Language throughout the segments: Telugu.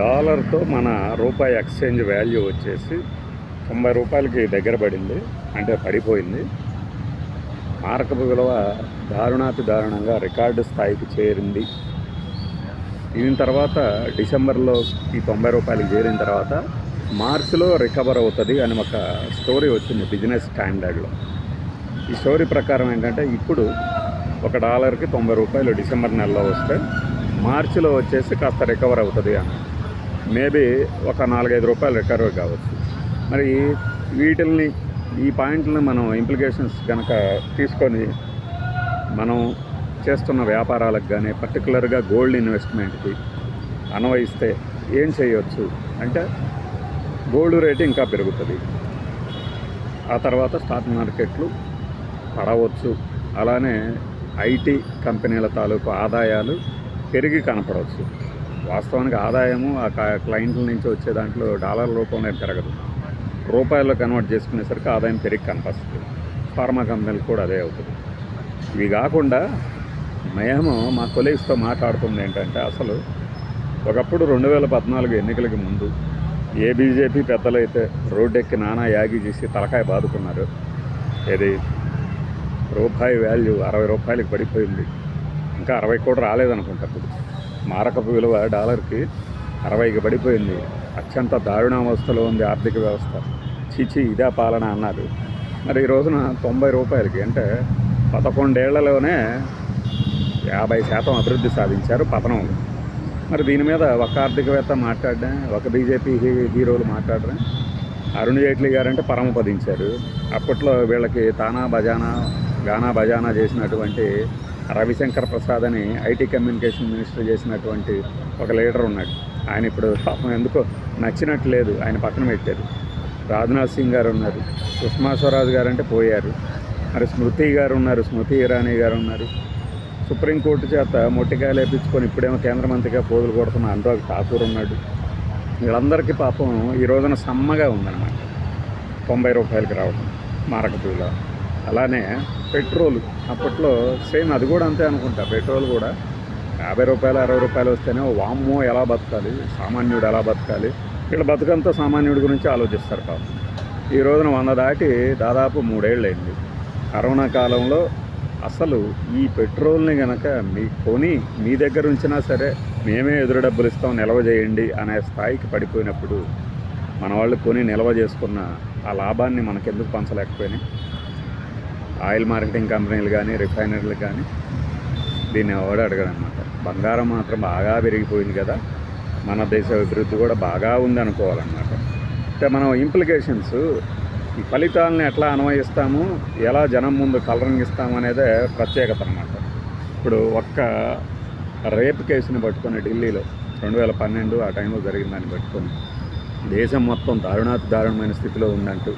డాలర్తో మన రూపాయి ఎక్స్చేంజ్ వాల్యూ వచ్చేసి 90 రూపాయలకి దగ్గర పడింది, అంటే పడిపోయింది. మారకపు విలువ దారుణాతి దారుణంగా రికార్డు స్థాయికి చేరింది. దీని తర్వాత డిసెంబర్లో ఈ 90 రూపాయలకి చేరిన తర్వాత మార్చిలో రికవర్ అవుతుంది అని ఒక స్టోరీ వచ్చింది బిజినెస్ స్టాండర్డ్లో. ఈ స్టోరీ ప్రకారం ఏంటంటే ఇప్పుడు ఒక డాలర్కి 90 రూపాయలు డిసెంబర్ నెలలో వస్తే మార్చిలో వచ్చేసి కాస్త రికవర్ అవుతుంది అని. మేబీ ఒక 4-5 రూపాయలు రికవర్ కావచ్చు. మరి వీటిల్ని ఈ పాయింట్లను మనం ఇంప్లికేషన్స్ కనుక తీసుకొని మనం చేస్తున్న వ్యాపారాలకు కానీ పర్టికులర్గా గోల్డ్ ఇన్వెస్ట్మెంట్కి అన్వయిస్తే ఏం చేయవచ్చు అంటే గోల్డ్ రేటు ఇంకా పెరుగుతుంది, ఆ తర్వాత స్టాక్ మార్కెట్లు పడవచ్చు, అలానే ఐటీ కంపెనీల తాలూకు ఆదాయాలు పెరిగి కనపడవచ్చు. వాస్తవానికి ఆదాయము ఆ క్లయింట్ల నుంచి వచ్చే దాంట్లో డాలర్ రూపంలో పెరగదు, రూపాయల్లో కన్వర్ట్ చేసుకునేసరికి ఆదాయం పెరిగి కనిపిస్తుంది. ఫార్మా కంపెనీలు కూడా అదే అవుతుంది. ఇవి కాకుండా మేము మా కొలీగ్స్తో మాట్లాడుతుంది ఏంటంటే అసలు ఒకప్పుడు 2014 ఎన్నికలకి ముందు ఏ బీజేపీ పెద్దలైతే రోడ్డెక్కి నానా యాగి చేసి తలకాయ బాదుకున్నారు, ఏది రూపాయి వాల్యూ 60 రూపాయలకి పడిపోయింది, ఇంకా 60 కూడా రాలేదనుకుంటా. ఇప్పుడు మారకపు విలువ డాలర్కి 60కి పడిపోయింది, అత్యంత దారుణావస్థలో ఉంది ఆర్థిక వ్యవస్థ, చీచి ఇదే పాలన అన్నారు. మరి ఈ రోజున 90 రూపాయలకి అంటే 11 ఏళ్లలోనే 50% అభివృద్ధి సాధించారు పతనం. మరి దీని మీద ఒక ఆర్థికవేత్త మాట్లాడడం, ఒక బీజేపీ హీరోలు మాట్లాడడం. అరుణ్ జైట్లీ గారంటే పరమపదించారు. అప్పట్లో వీళ్ళకి గానా బజానా చేసినటువంటి రవిశంకర్ ప్రసాద్ అని ఐటీ కమ్యూనికేషన్ మినిస్టర్ చేసినటువంటి ఒక లీడర్ ఉన్నాడు. ఆయన ఇప్పుడు పాపం ఎందుకో నచ్చినట్టు లేదు, ఆయన పక్కన పెట్టారు. రాజ్నాథ్ సింగ్ గారు ఉన్నారు, సుష్మా స్వరాజ్ గారు అంటే పోయారు. మరి స్మృతి గారు ఉన్నారు, స్మృతి ఇరానీ గారు ఉన్నారు. సుప్రీంకోర్టు చేత మొట్టికాయలు వేయించుకొని ఇప్పుడేమో కేంద్ర మంత్రిగా పోదులు కొడుతున్న అనురాగ్ ఠాకూర్ ఉన్నాడు. వీళ్ళందరికీ పాపం ఈ రోజున సమ్మగా ఉందన్నమాట 90 రూపాయలకి రావడం మారకపు విలువ. అలానే పెట్రోల్ అప్పట్లో సేమ్ అది కూడా అంతే అనుకుంటా. పెట్రోల్ కూడా 50 రూపాయలు 60 రూపాయలు వస్తేనే వామ్మో ఎలా బతకాలి, సామాన్యుడు ఎలా బతకాలి, వీళ్ళ బతుకంతా సామాన్యుడి గురించి ఆలోచిస్తారు పాపం. ఈ రోజున 100 దాటి దాదాపు 3 ఏళ్ళు అయింది. కరోనా కాలంలో అసలు ఈ పెట్రోల్ని కనుక మీ దగ్గర ఉంచినా సరే మేమే ఎదురు డబ్బులు ఇస్తాం నిల్వ చేయండి అనే స్థాయికి పడిపోయినప్పుడు మన వాళ్ళు కొని నిల్వ చేసుకున్న ఆ లాభాన్ని మనకెందుకు పంచలేకపోయినాయి? ఆయిల్ మార్కెటింగ్ కంపెనీలు కానీ రిఫైనరీలు కానీ దీన్ని ఎవడు అడగడు అనమాట. బంగారం మాత్రం బాగా పెరిగిపోయింది కదా, మన దేశ అభివృద్ధి కూడా బాగా ఉంది అనుకోవాలన్నమాట. అంటే మనం ఇంప్లికేషన్స్, ఈ ఫలితాలను ఎట్లా అన్వయిస్తాము, ఎలా జనం ముందు కలరింగ్ ఇస్తాము అనేదే ప్రత్యేకత అన్నమాట. ఇప్పుడు ఒక్క రేప్ కేసుని పట్టుకొని ఢిల్లీలో 2012 ఆ టైంలో జరిగిందని పట్టుకొని దేశం మొత్తం దారుణమైన స్థితిలో ఉందంటూ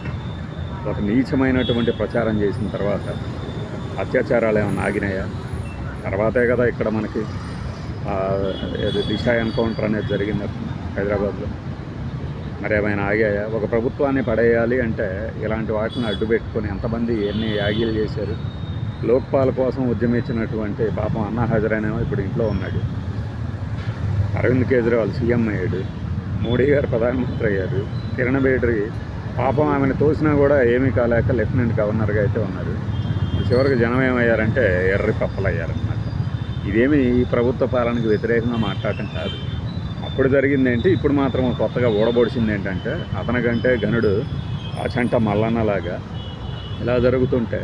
ఒక నీచమైనటువంటి ప్రచారం చేసిన తర్వాత అత్యాచారాలు ఏమైనా ఆగినాయా? తర్వాతే కదా ఇక్కడ మనకి దిశ ఎన్కౌంటర్ అనేది జరిగింది హైదరాబాద్లో. మరి ఏమైనా ఆగాయా? ఒక ప్రభుత్వాన్ని పడేయాలి అంటే ఇలాంటి వాటిని అడ్డు పెట్టుకొని ఎంతమంది ఎన్ని యాగీలు చేశారు. లోక్పాల్ కోసం ఉద్యమించినటువంటి పాపం అన్నా హజరేనేమో ఇప్పుడు ఇంట్లో ఉన్నాడు. అరవింద్ కేజ్రీవాల్ సీఎం అయ్యాడు, మోడీ గారు ప్రధానమంత్రి అయ్యారు, కిరణ్ బేడి పాపం ఆమెను తోసినా కూడా ఏమీ కాలేక లెఫ్టినెంట్ గవర్నర్గా అయితే ఉన్నారు. చివరికి జనం ఏమయ్యారంటే ఎర్రి పప్పలు అయ్యారన్నమాట. ఇదేమి ఈ ప్రభుత్వ పాలనకు వ్యతిరేకంగా మాట్లాడటం కాదు. అప్పుడు జరిగింది ఏంటి, ఇప్పుడు మాత్రం కొత్తగా ఊడబొడిచింది ఏంటంటే అతనికంటే గనుడు ఆచంట మల్లన్నలాగా ఇలా జరుగుతుంటే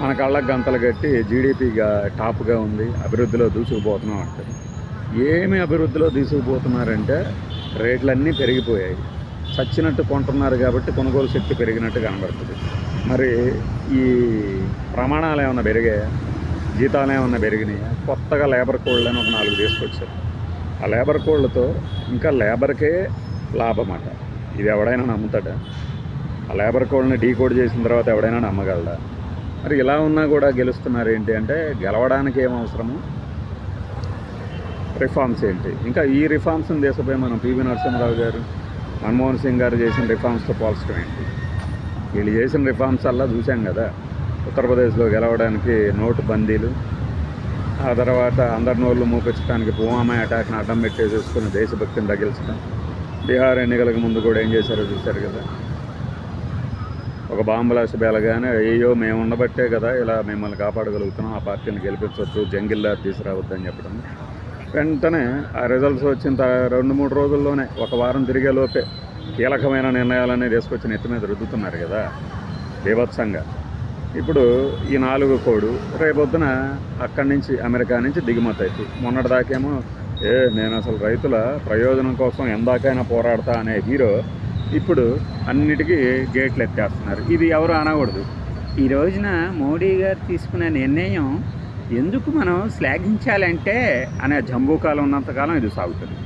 మన కళ్ళకు గంతలు కట్టి జీడిపిగా టాప్గా ఉంది, అభివృద్ధిలో దూసుకుపోతున్నాం అంటారు. ఏమి అభివృద్ధిలో దూసుకుపోతున్నారంటే రేట్లన్నీ పెరిగిపోయాయి, చచ్చినట్టు కొంటున్నారు కాబట్టి కొనుగోలు శక్తి పెరిగినట్టు కనబడుతుంది. మరి ఈ ప్రమాణాలు ఏమన్నా పెరిగాయా? జీతాలు ఏమన్నా పెరిగినాయా? కొత్తగా లేబర్ కోడ్లని ఒక 4 తీసుకొచ్చారు. ఆ లేబర్ కోడ్లతో ఇంకా లేబర్కే లాభమాట. ఇది ఎవడైనా నమ్ముతాడా? ఆ లేబర్ కోడ్ని డీకోడ్ చేసిన తర్వాత ఎవడైనా నమ్మగలడా? మరి ఇలా ఉన్నా కూడా గెలుస్తున్నారు ఏంటి అంటే గెలవడానికి ఏమవసరము, రిఫార్మ్స్ ఏంటి? ఇంకా ఈ రిఫార్మ్స్ని దేశపై మనం పివి నరసింహరావు గారు, మన్మోహన్ సింగ్ గారు చేసిన రిఫార్మ్స్తో పోల్చడం ఏంటి? వీళ్ళు చేసిన రిఫార్మ్స్ అలా చూసాం కదా. ఉత్తరప్రదేశ్లో గెలవడానికి నోటు బందీలు, ఆ తర్వాత అందరి నోళ్ళు మూపించడానికి పుల్వామా అటాక్ని అడ్డం పెట్టేసేసుకుని దేశభక్తిని తగిల్చడం. బీహార్ ఎన్నికలకు ముందు కూడా ఏం చేశారో చూశారు కదా. ఒక బాంబులాసి బేలగానే అయ్యో మేము ఉండబట్టే కదా ఇలా మిమ్మల్ని కాపాడగలుగుతున్నాం, ఆ పార్టీని గెలిపించవచ్చు, జంగిల్లా తీసుకురావద్దని చెప్పడం. వెంటనే ఆ రిజల్ట్స్ వచ్చిన 2-3 రోజుల్లోనే, ఒక వారం తిరిగే లోపే కీలకమైన నిర్ణయాలన్నీ తీసుకొచ్చి నెత్తి మీద రుద్దుతున్నారు కదా బీభత్సంగా. ఇప్పుడు ఈ 4 కోడు రేపొద్దున అక్కడి నుంచి అమెరికా నుంచి దిగుమతి అవుతాయి. మొన్నటిదాకేమో నేను అసలు రైతుల ప్రయోజనం కోసం ఎందాకైనా పోరాడతా అనే హీరో ఇప్పుడు అన్నిటికీ గేట్లు ఎత్తేస్తున్నారు. ఇది ఎవరు అనకూడదు. ఈ రోజున మోడీ గారు తీసుకున్న నిర్ణయం ఎందుకు మనం శ్లాఘించాలంటే అనే జంబూకాలం ఉన్నంతకాలం ఇది సాగుతుంది.